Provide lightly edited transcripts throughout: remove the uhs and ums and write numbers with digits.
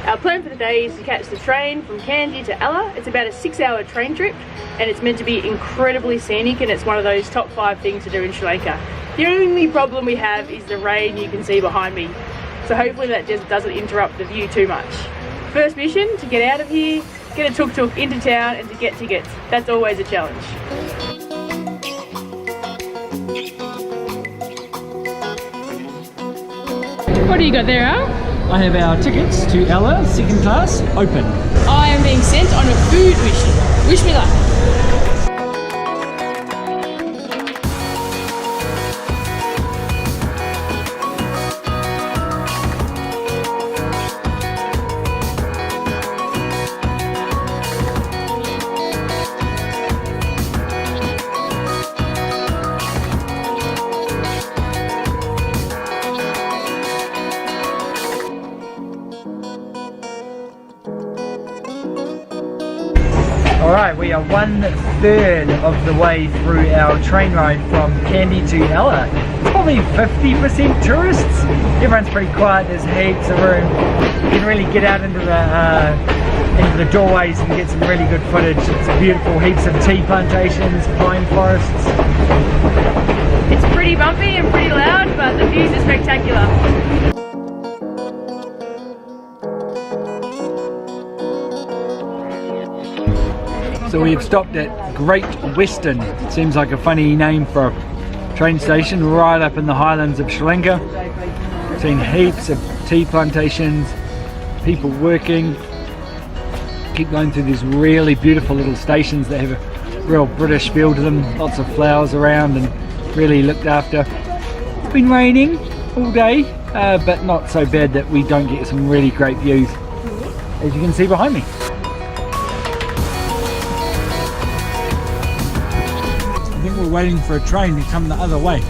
Our plan for the day is to catch the train from Kandy to Ella. It's about a 6-hour train trip and it's meant to be incredibly scenic, and it's one of those top 5 things to do in Sri Lanka. The only problem we have is the rain you can see behind me. So hopefully that just doesn't interrupt the view too much. First mission, to get out of here, get a tuk-tuk into town and to get tickets. That's always a challenge. What do you got there, Al? I have our tickets to Ella, second class, open. I am being sent on a food mission. Wish me luck. Alright, we are 1/3 of the way through our train ride from Kandy to Ella. It's probably 50% tourists. Everyone's pretty quiet, there's heaps of room. You can really get out into the doorways and get some really good footage. It's beautiful, heaps of tea plantations, pine forests. It's pretty bumpy and pretty loud, but the views are spectacular. So we've stopped at Great Western. Seems like a funny name for a train station right up in the highlands of Sri Lanka. We've seen heaps of tea plantations, people working. Keep going through these really beautiful little stations that have a real British feel to them. Lots of flowers around and really looked after. It's been raining all day, but not so bad that we don't get some really great views, as you can see behind me. I think we're waiting for a train to come the other way.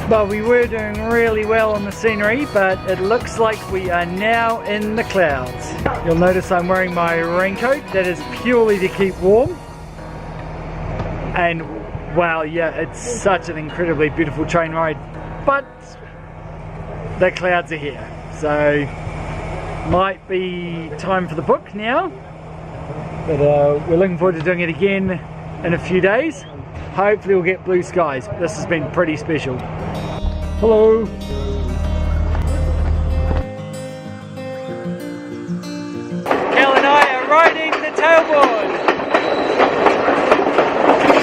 Well, we were doing really well on the scenery, but it looks like we are now in the clouds. You'll notice I'm wearing my raincoat. That is purely to keep warm. And wow, yeah, it's such an incredibly beautiful train ride, but the clouds are here. So might be time for the book now, but we're looking forward to doing it again in a few days. Hopefully we'll get blue skies. This has been pretty special. Hello. Kel and I are riding the tailboard.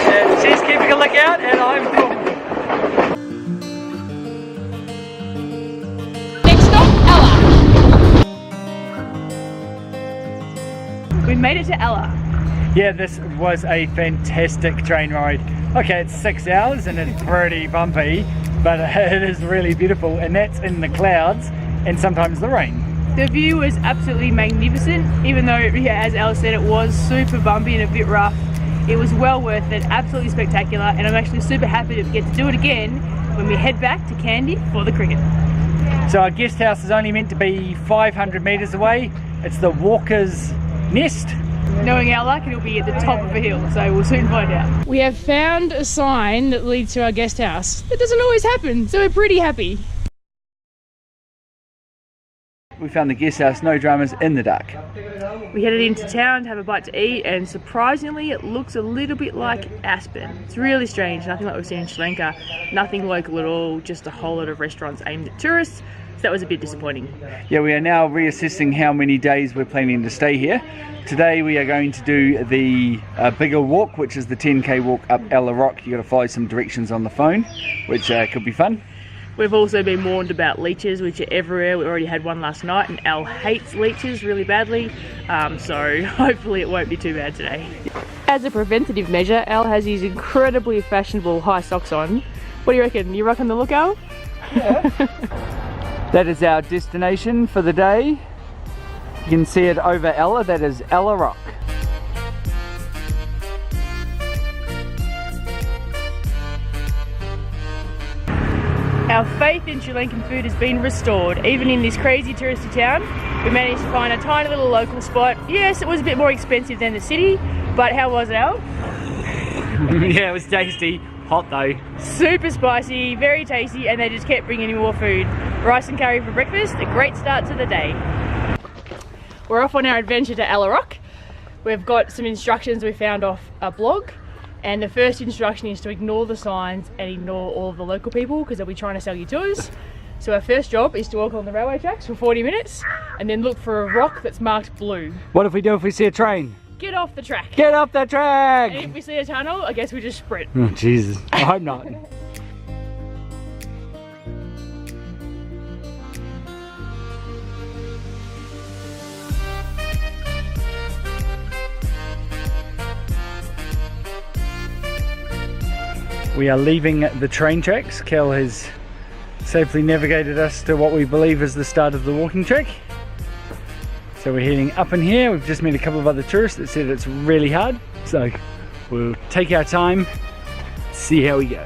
And she's keeping a lookout and I'm filming. Next stop, Ella. We made it to Ella. Yeah, this was a fantastic train ride. Okay, it's 6 hours and it's pretty bumpy, but it is really beautiful, and that's in the clouds and sometimes the rain. The view was absolutely magnificent, even though, yeah, as Ella said, it was super bumpy and a bit rough. It was well worth it, absolutely spectacular, and I'm actually super happy to get to do it again when we head back to Kandy for the cricket. So our guest house is only meant to be 500 metres away. It's the Walker's Nest. Knowing our luck, it'll be at the top of a hill, so we'll soon find out. We have found a sign that leads to our guest house. That doesn't always happen, so we're pretty happy. We found the guest house, no dramas, in the dark. We headed into town to have a bite to eat, and surprisingly it looks a little bit like Aspen. It's really strange, nothing like we've seen in Sri Lanka, nothing local at all, just a whole lot of restaurants aimed at tourists. So that was a bit disappointing. Yeah, we are now reassessing how many days we're planning to stay here. Today we are going to do the bigger walk, which is the 10k walk up Ella Rock. You got to follow some directions on the phone, which could be fun. We've also been warned about leeches, which are everywhere. We already had one last night, and Al hates leeches really badly, so hopefully it won't be too bad today. As a preventative measure, Al has these incredibly fashionable high socks on. What do you reckon? You rocking the look, Al? Yeah. That is our destination for the day. You can see it over Ella, that is Ella Rock. Our faith in Sri Lankan food has been restored. Even in this crazy touristy town, we managed to find a tiny little local spot. Yes, it was a bit more expensive than the city, but how was it, Al? Yeah, it was tasty. Hot though. Super spicy, very tasty, and they just kept bringing in more food. Rice and curry for breakfast, a great start to the day. We're off on our adventure to Ella Rock. We've got some instructions we found off a blog. And the first instruction is to ignore the signs and ignore all of the local people because they'll be trying to sell you tours. So our first job is to walk on the railway tracks for 40 minutes and then look for a rock that's marked blue. What if we see a train? Get off the track. Get off the track! And if we see a tunnel, I guess we just sprint. Oh, Jesus. I hope not. We are leaving the train tracks. Kel has safely navigated us to what we believe is the start of the walking track. So we're heading up in here. We've just met a couple of other tourists that said it's really hard. So we'll take our time, see how we go.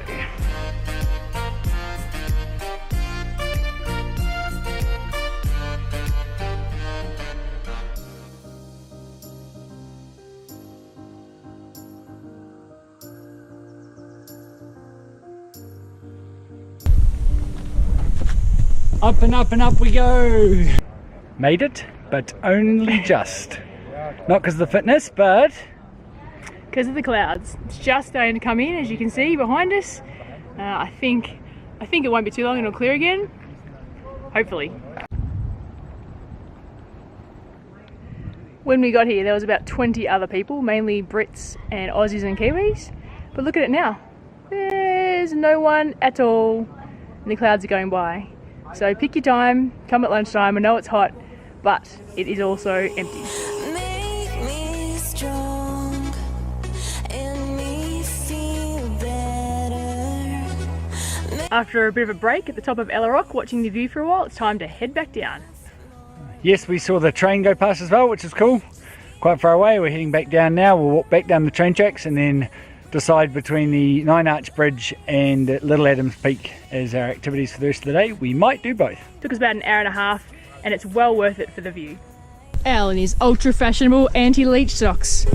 Up and up and up we go. Made it, but only just. Not because of the fitness, but because of the clouds. It's just starting to come in, as you can see behind us. I think it won't be too long and it'll clear again. Hopefully. When we got here, there was about 20 other people, mainly Brits and Aussies and Kiwis. But look at it now. There's no one at all, and the clouds are going by. So pick your time, come at lunchtime. I know it's hot, but it is also empty. Make me strong and me feel better. After a bit of a break at the top of Ella Rock, watching the view for a while, it's time to head back down. yes, we saw the train go past as well, which is cool. Quite far away. We're heading back down now. We'll walk back down the train tracks and then decide between the 9 Arch Bridge and Little Adams Peak as our activities for the rest of the day. We might do both. Took us about an hour and a half, and it's well worth it for the view. Al in his ultra fashionable anti-leech socks.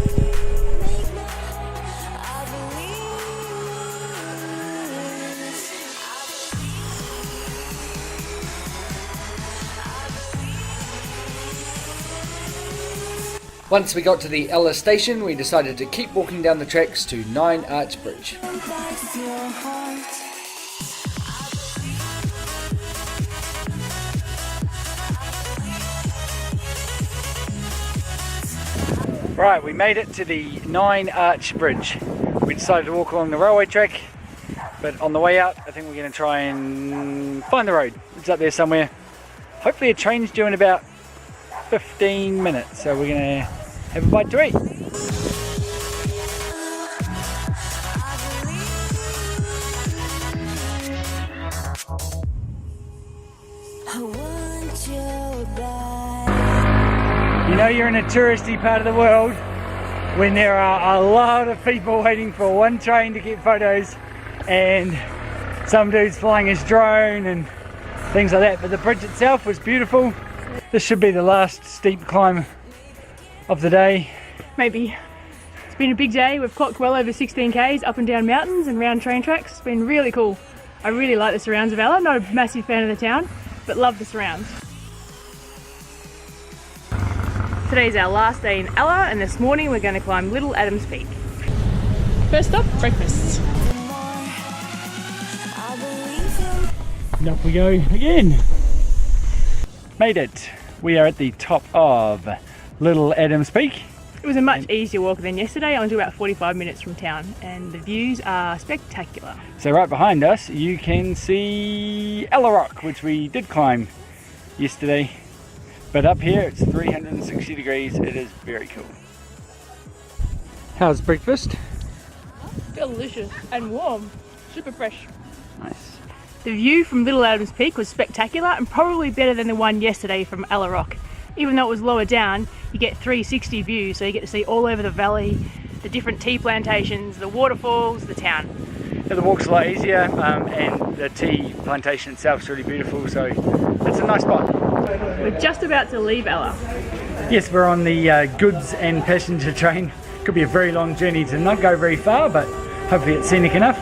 Once we got to the Ella station, we decided to keep walking down the tracks to 9 Arch Bridge. Right, we made it to the 9 Arch Bridge. We decided to walk along the railway track, but on the way out I think we're going to try and find the road. It's up there somewhere. Hopefully a train's due in about 15 minutes, so we're going to have a bite to eat. You know you're in a touristy part of the world when there are a lot of people waiting for one train to get photos and some dude's flying his drone and things like that, but the bridge itself was beautiful. This should be the last steep climb of the day. Maybe. It's been a big day. We've clocked well over 16 k's up and down mountains and round train tracks. It's been really cool. I really like the surrounds of Ella. Not a massive fan of the town, but love the surrounds. Today's our last day in Ella, and this morning we're going to climb Little Adams Peak. First stop, breakfast. And up we go again. Made it. We are at the top of Little Adams Peak. It was a much easier walk than yesterday. I only took about 45 minutes from town, and the views are spectacular. So right behind us you can see Ella Rock, which we did climb yesterday. But up here it's 360 degrees. It is very cool. How's breakfast? Delicious and warm. Super fresh. Nice. The view from Little Adams Peak was spectacular and probably better than the one yesterday from Ella Rock. even though it was lower down, you get 360 views, so you get to see all over the valley, the different tea plantations, the waterfalls, the town. Yeah, the walk's a lot easier, and the tea plantation itself is really beautiful, so it's a nice spot. We're just about to leave Ella. Yes, we're on the goods and passenger train. Could be a very long journey to not go very far, but hopefully it's scenic enough.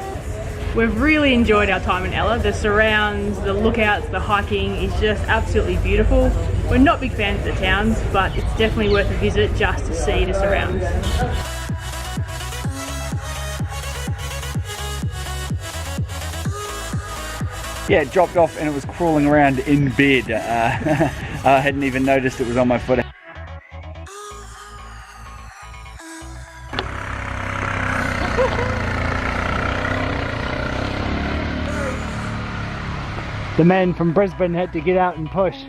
We've really enjoyed our time in Ella. The surrounds, the lookouts, the hiking is just absolutely beautiful. We're not big fans of the towns, but it's definitely worth a visit just to see the surrounds. Yeah, it dropped off and it was crawling around in bed. I hadn't even noticed it was on my foot. The man from Brisbane had to get out and push.